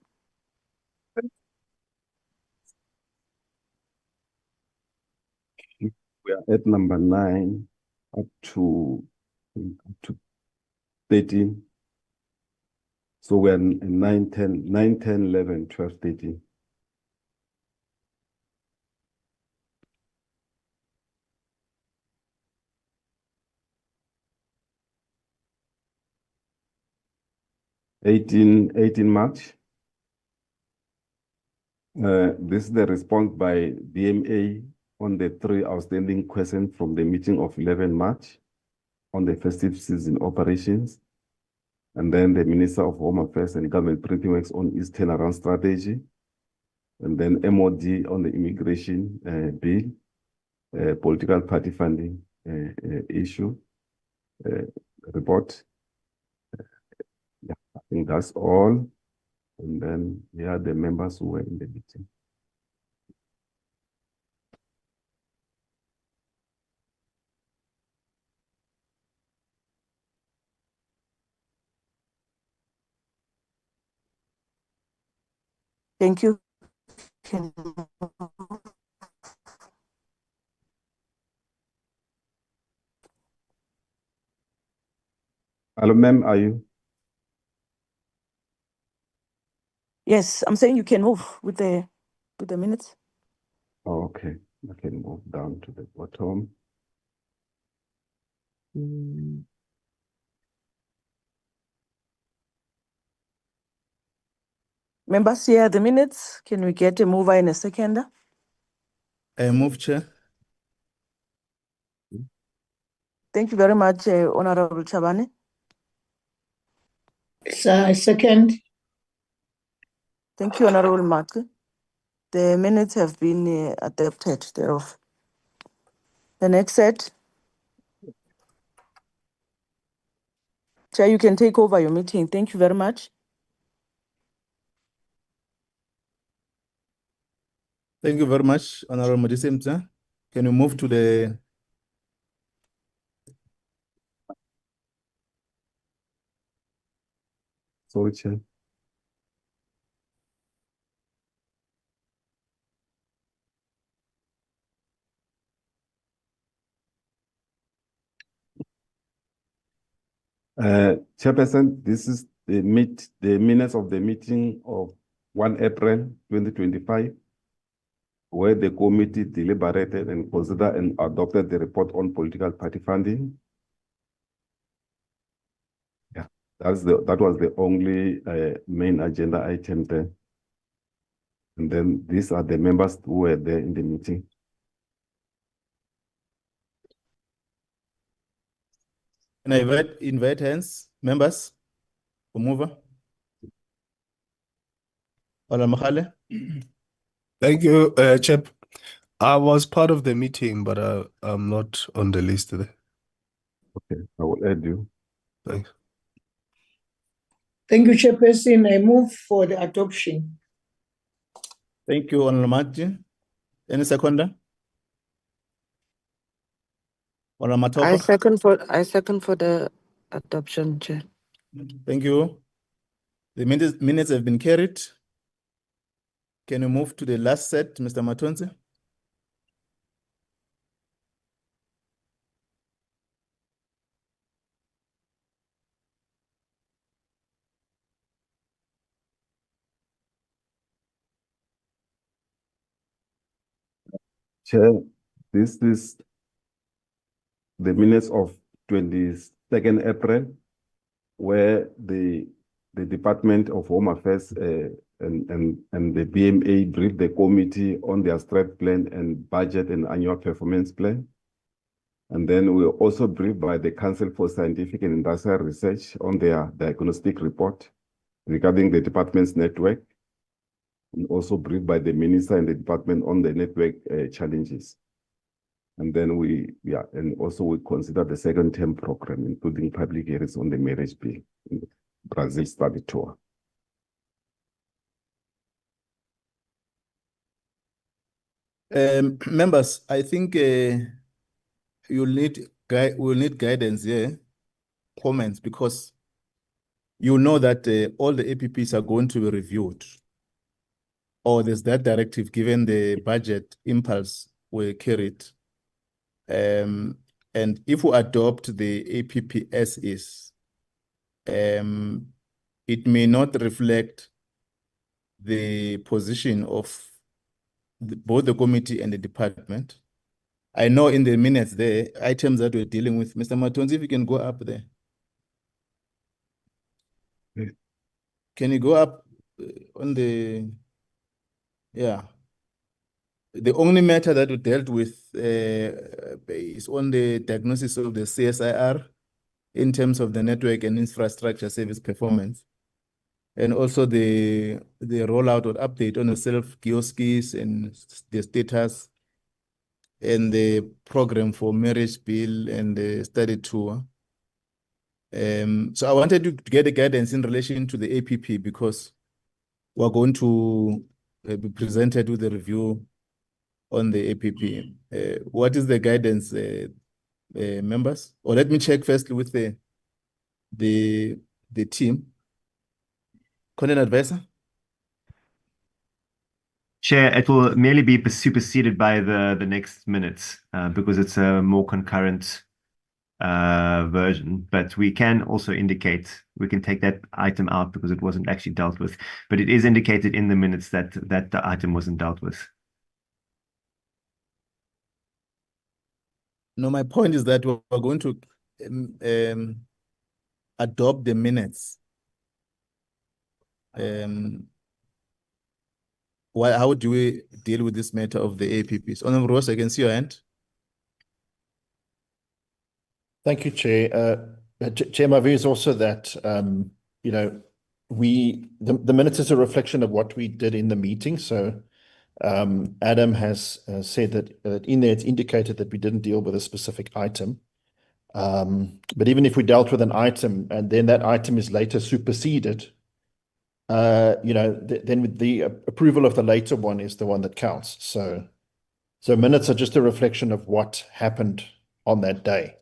We are at number 9 up to 13. So we're in 9, 10, 11, 12, 13. Eighteen March. This is the response by DMA on the 3 outstanding questions from the meeting of 11 March on the festive season operations. And then the Minister of Home Affairs and Government Printing Works on its turnaround strategy. And then MOD on the immigration bill, political party funding issue report. Yeah, I think that's all. And then here are the members who were in the meeting. Thank you. Hello, ma'am, are you? Yes, I'm saying you can move with the minutes. Oh, okay, I can move down to the bottom. Members, here are the minutes. Can we get a mover and a seconder? I move, Chair. Thank you very much, Honorable Chabane. I second. Thank you, Honorable Matri. The minutes have been adopted thereof. The next set. Chair, you can take over your meeting. Thank you very much. Thank you very much, Honorable Modisemta. Can you move to the Sorry, Chair. Chairperson, this is the minutes of the meeting of 1 April 2025, where the committee deliberated and considered and adopted the report on political party funding. Yeah, that was the only main agenda item there. And then these are the members who were there in the meeting. Can I invite hands, members, for mover? Hola Mahale. Thank you, Chep. I was part of the meeting, but I'm not on the list today. Okay, I will add you. Thanks. Thank you, Chairperson. I move for the adoption. Thank you, Honorable Martin. Any seconder? Honorable Matopa? I second for the adoption, Chair. Thank you. The minutes have been carried. Can you move to the last set, Mr. Matonzi? Chair, this is the minutes of 22nd April, where the Department of Home Affairs and the BMA briefed the committee on their strat plan and budget and annual performance plan. And then we were also briefed by the Council for Scientific and Industrial Research on their diagnostic report. regarding the department's network, and also briefed by the minister and the department on the network challenges. And then and also we consider the second term program, including public hearings on the marriage bill in the Brazil study tour. Members, I think we'll need guidance here, comments, because you know that all the APPs are going to be reviewed, or there's that directive given the budget impulse we carried. And if we adopt the APP as is, it may not reflect the position of both the committee and the department. I know in the minutes there, items that we're dealing with, Mr. Matonzi, if you can go up there. Can you go up on the, yeah. The only matter that we dealt with is on the diagnosis of the CSIR in terms of the network and infrastructure service performance. And also the rollout or update on the self-kiosks and the status and the program for marriage bill and the study tour. So I wanted to get a guidance in relation to the APP because we're going to be presented with a review on the APP. What is the guidance, members? Or let me check firstly with the team. Content advisor? Chair, it will merely be superseded by the next minutes because it's a more concurrent version. But we can also indicate, we can take that item out because it wasn't actually dealt with. But it is indicated in the minutes that the item wasn't dealt with. No, my point is that we're going to adopt the minutes. How do we deal with this matter of the APPs? Honorable Ross, I can see your hand. Thank you, Chair. Chair, my view is also that, you know, the minutes is a reflection of what we did in the meeting. So Adam has said that in there it's indicated that we didn't deal with a specific item. But even if we dealt with an item and then that item is later superseded, you know, then the approval of the later one is the one that counts. So minutes are just a reflection of what happened on that day.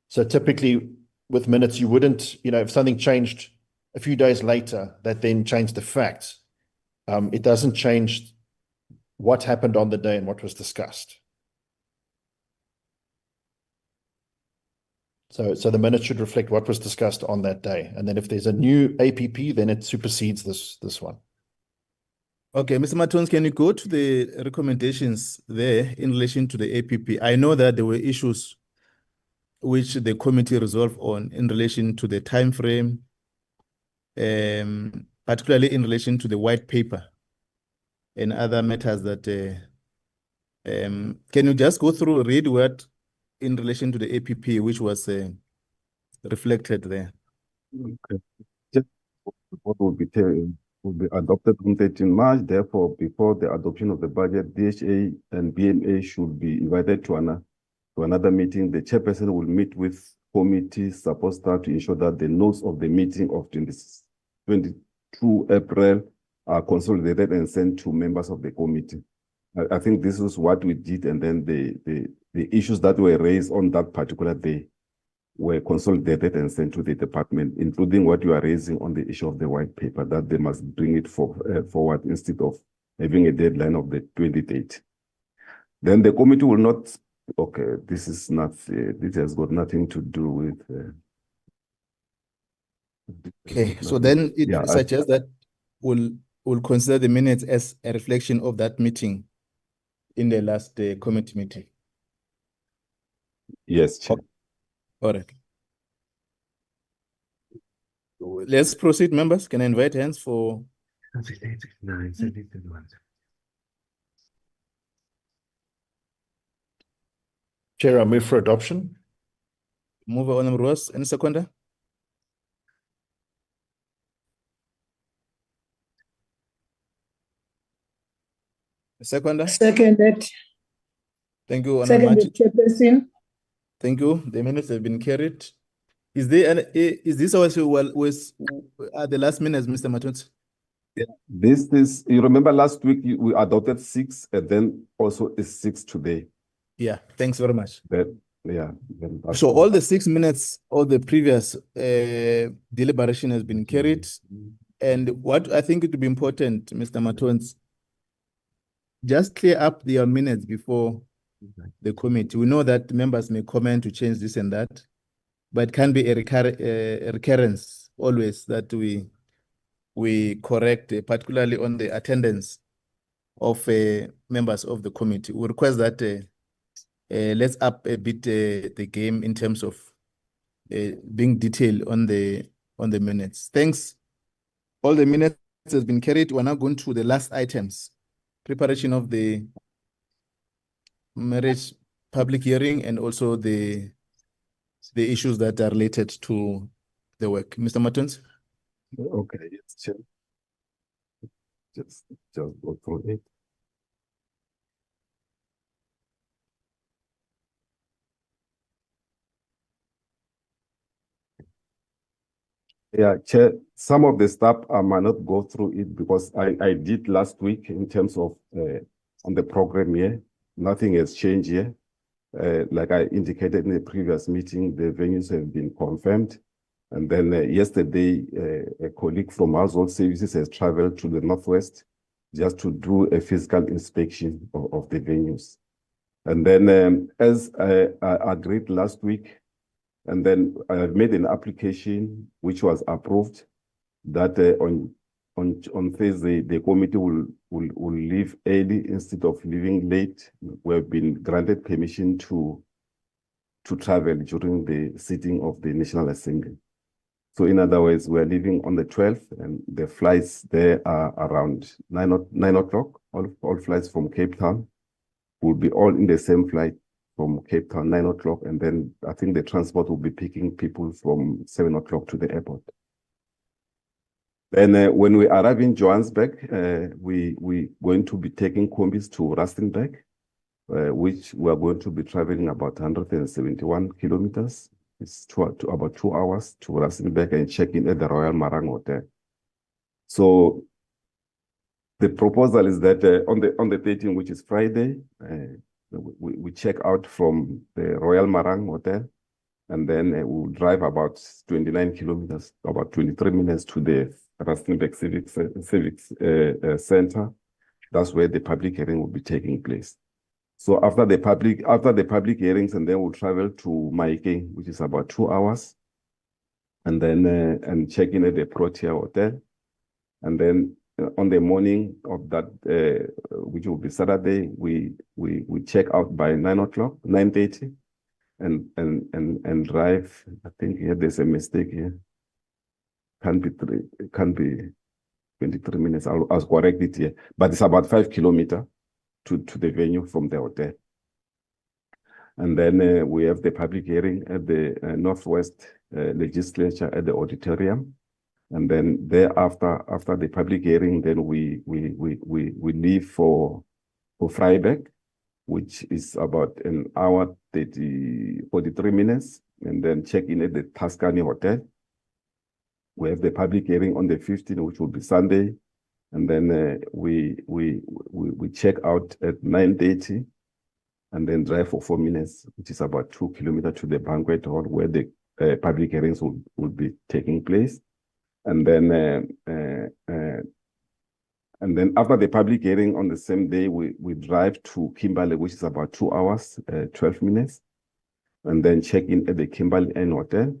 So typically with minutes, you wouldn't, you know, if something changed a few days later, that then changed the facts. It doesn't change what happened on the day and what was discussed. So the minutes should reflect what was discussed on that day. And then if there's a new APP, then it supersedes this one. Okay, Mr. Matons, can you go to the recommendations there in relation to the APP? I know that there were issues which the committee resolved on in relation to the time frame, particularly in relation to the white paper and other matters that can you just go through, read what in relation to the APP, which was reflected there? Okay. Just what will be adopted on 13 March. Therefore, before the adoption of the budget, DHA and BMA should be invited to another meeting. The chairperson will meet with committee support staff to ensure that the notes of the meeting of 22 April are consolidated and sent to members of the committee. I think this is what we did, and then the issues that were raised on that particular day were consolidated and sent to the department, including what you are raising on the issue of the white paper, that they must bring it forward instead of having a deadline of the 28th. Then the committee will not, okay, this is not, this has got nothing to do with. Okay, so then it suggests that we'll consider the minutes as a reflection of that meeting in the last committee meeting. Yes, Chair. All right. Let's proceed, members. Can I invite hands for? Chair, I move for adoption. Move on, Ross. Any seconder? Seconder? Seconded. Thank you, Honorable Seconded, Machi. Chairperson. Thank you. The minutes have been carried. Is there any, is this also was at the last minutes, Mr. Matonsi? Yeah. This is, you remember last week we adopted 6 and then also is 6 today. Yeah, thanks very much. Then, yeah. Then So all the 6 minutes, all the previous deliberation has been carried. And what I think it would be important, Mr. Matons, just clear up your minutes before the committee. We know that members may comment to change this and that, but it can be a recurrence always that we correct, particularly on the attendance of members of the committee. We request that let's up a bit the game in terms of being detailed on the minutes. Thanks. All the minutes has been carried. We're now going to the last items. Preparation of the marriage public hearing and also the issues that are related to the work. Mr. Martins? Okay, yes, Chair. Just go through it. Yeah, Chair, some of the stuff I might not go through it because I did last week in terms of on the program here. Nothing has changed here. Like I indicated in the previous meeting, the venues have been confirmed. And then yesterday, a colleague from Household Services has traveled to the Northwest just to do a physical inspection of the venues. And then as I agreed last week, and then I made an application which was approved that on Thursday, the committee will leave early instead of leaving late. We have been granted permission to travel during the sitting of the National Assembly. So in other words, we're leaving on the 12th and the flights there are around 9 o'clock. All flights from Cape Town will be all in the same flight from Cape Town, 9 o'clock. And then I think the transport will be picking people from 7 o'clock to the airport. Then when we arrive in Johannesburg, we're going to be taking combis to Rustenburg, which we are going to be traveling about 171 kilometers. It's about 2 hours to Rustenburg and check in at the Royal Marang Hotel. So the proposal is that on the 13th, which is Friday, we check out from the Royal Marang Hotel, and then we'll drive about 29 kilometers, about 23 minutes to the Rustenburg Civics Center. That's where the public hearing will be taking place. So after the public hearings, and then we'll travel to Maike, which is about 2 hours, and then and check in at the Protea Hotel, and then on the morning of that, which will be Saturday, we check out by 9 o'clock, 9:30, and drive. I think here there's a mistake here. It can't be 23 minutes. I'll correct it here, but it's about 5 kilometers to the venue from the hotel. And then we have the public hearing at the Northwest Legislature at the auditorium. And then thereafter, after the public hearing, then we leave for Vryburg, which is about an hour, 43 minutes, and then check in at the Tuscany Hotel. We have the public hearing on the 15th, which will be Sunday. And then we check out at 9:30 and then drive for 4 minutes, which is about 2 kilometers to the banquet hall where the public hearings will be taking place. And then after the public hearing on the same day, we drive to Kimberley, which is about 2 hours, 12 minutes, and then check in at the Kimberley Inn Hotel.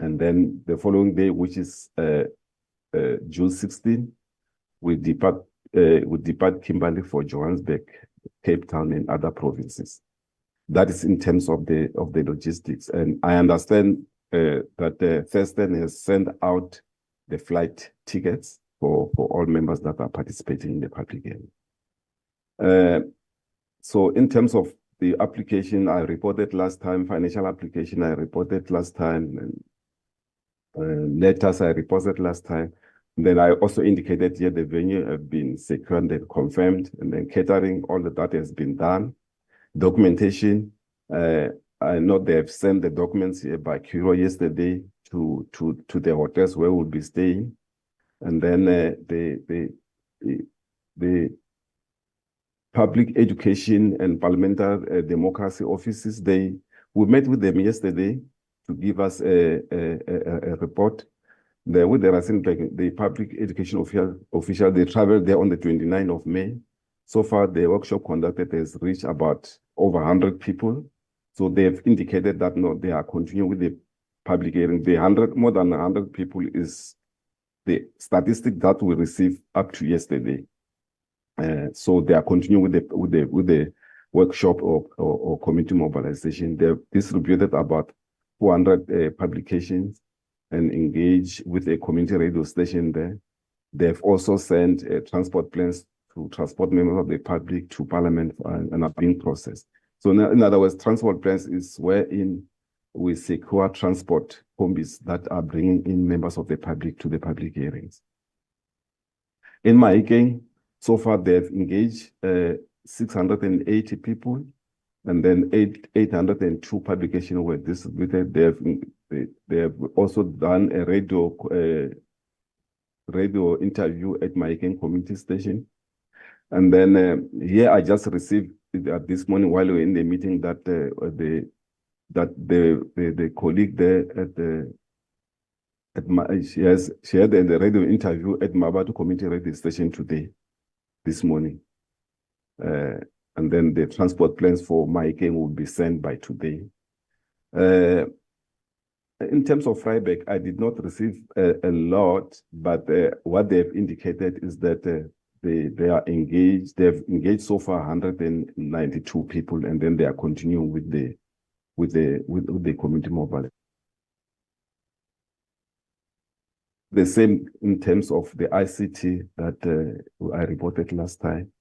And then the following day, which is June 16, we depart Kimberley for Johannesburg, Cape Town, and other provinces. That is in terms of the logistics. And I understand that Thurston has sent out the flight tickets for all members that are participating in the public hearing. So in terms of the application I reported last time, financial application I reported last time, and letters I reported last time. Then I also indicated here the venue have been secured and confirmed, and then catering, all of that has been done. Documentation, I know they have sent the documents here by Kiro yesterday to the hotels where we'll be staying. And then the public education and parliamentary democracy offices, we met with them yesterday to give us a report. With the public education official, they traveled there on the 29th of May. So far, the workshop conducted has reached about over 100 people. So they've indicated that no, they are continuing with the public hearing. More than 100 people is the statistic that we received up to yesterday. So they are continuing with the workshop or community mobilization. They've distributed about 400 publications and engaged with a community radio station there. They've also sent transport plans to transport members of the public to Parliament and are being processed. So in other words, transport plans is wherein we secure transport combis that are bringing in members of the public to the public hearings. In Mahikeng, so far they've engaged 680 people, and then 802 publications were distributed. They have also done a radio interview at Mahikeng Community Station. And then here I just received this morning while we were in the meeting that the colleague there she had the radio interview at Mabatu Community Radio Station today, this morning. And then the transport plans for Mahikeng will be sent by today. In terms of Freiburg, I did not receive a lot, but what they've indicated is that they are engaged. They've engaged so far 192 people, and then they are continuing with the community mobile. The same in terms of the ICT that I reported last time.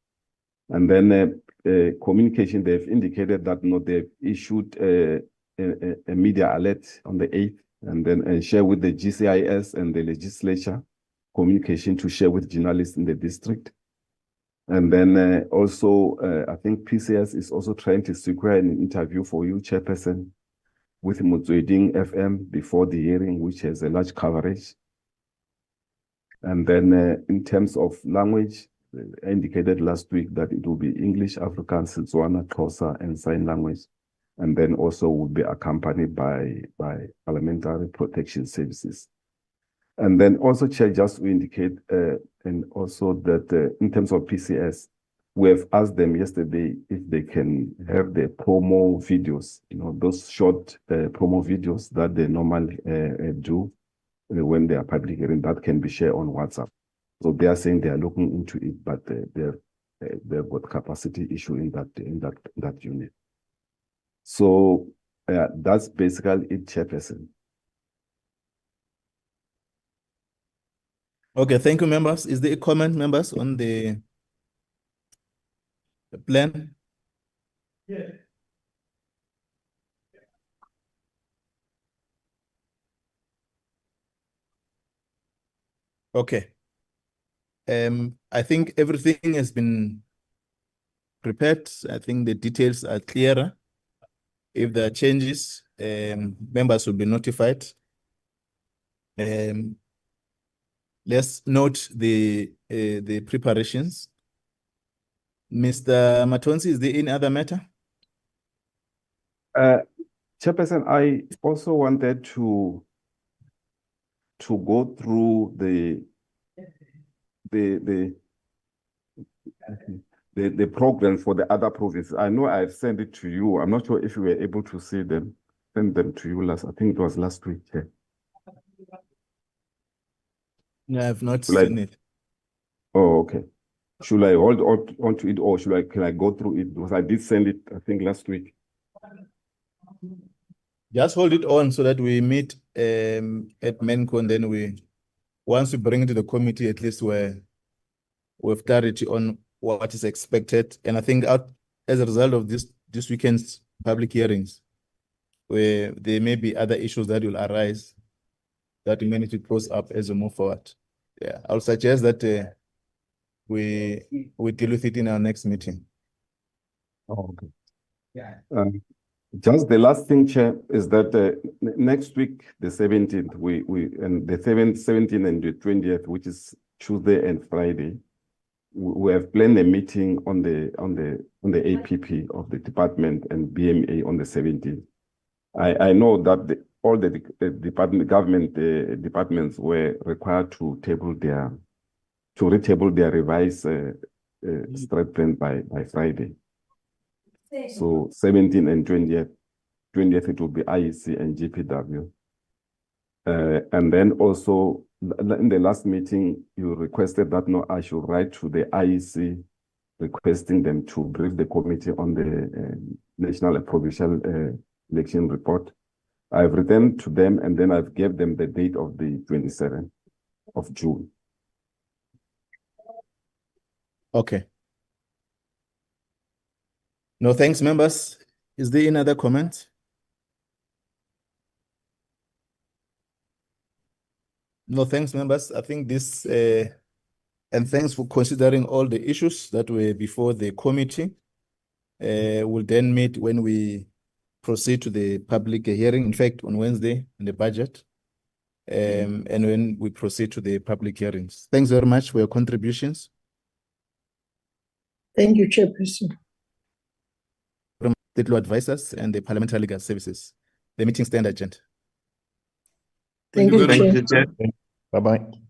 And then communication, they've indicated that they've issued a media alert on the 8th, and then share with the GCIS and the legislature, communication to share with journalists in the district. And then also, I think PCS is also trying to secure an interview for you, Chairperson, with Motsweding FM before the hearing, which has a large coverage. And then in terms of language, I indicated last week that it will be English, Afrikaans, Setswana, Xhosa, and sign language. And then also will be accompanied by parliamentary protection services. And then also, Chair, just to indicate, and also that in terms of PCS, we have asked them yesterday if they can have the promo videos, those short promo videos that they normally do when they are public hearing, that can be shared on WhatsApp. So they are saying they are looking into it, but they've got capacity issue in that unit. So that's basically it, Chairperson. Okay, thank you, members. Is there a comment, members, on the plan? Yeah. Okay. I think everything has been prepared. I think the details are clearer. If there are changes, members will be notified. Let's note the preparations. Mr. Matonsi, is there any other matter? Chairperson, I also wanted to go through the program for the other provinces. I know I've sent it to you. I'm not sure if you were able to see them. Send them to you I think it was last week. Yeah. No, I have not seen it. Oh, okay. Should I hold on to it, or can I go through it? Because I did send it, I think, last week. Just hold it on so that we meet at MENCO, and then once we bring it to the committee, at least we have clarity on what is expected. And I think as a result of this weekend's public hearings, where there may be other issues that will arise that we may need to close up as we move forward. Yeah, I'll suggest that we deal with it in our next meeting. Oh, okay. Just the last thing, Chair, is that next week, the 17th, and the 17th and the 20th, which is Tuesday and Friday, we have planned a meeting on the APP of the department and BMA on the 17th. I know that all the government departments were required to retable their revised strat plan by Friday. So 17th and 20th it will be IEC and GPW. And then also in the last meeting, you requested that I should write to the IEC requesting them to brief the committee on the national and provincial election report. I've written to them and then I've gave them the date of the 27th of June. Okay. No, thanks, members. Is there any other comment? No, thanks, members. I think this, and thanks for considering all the issues that were before the committee. We'll then meet when we proceed to the public hearing, in fact, on Wednesday, in the budget, and when we proceed to the public hearings. Thanks very much for your contributions. Thank you, Chairperson. From state law advisors and the parliamentary legal services. The meeting stand adjourned. Thank you, very Chair. much, Chair. Bye-bye.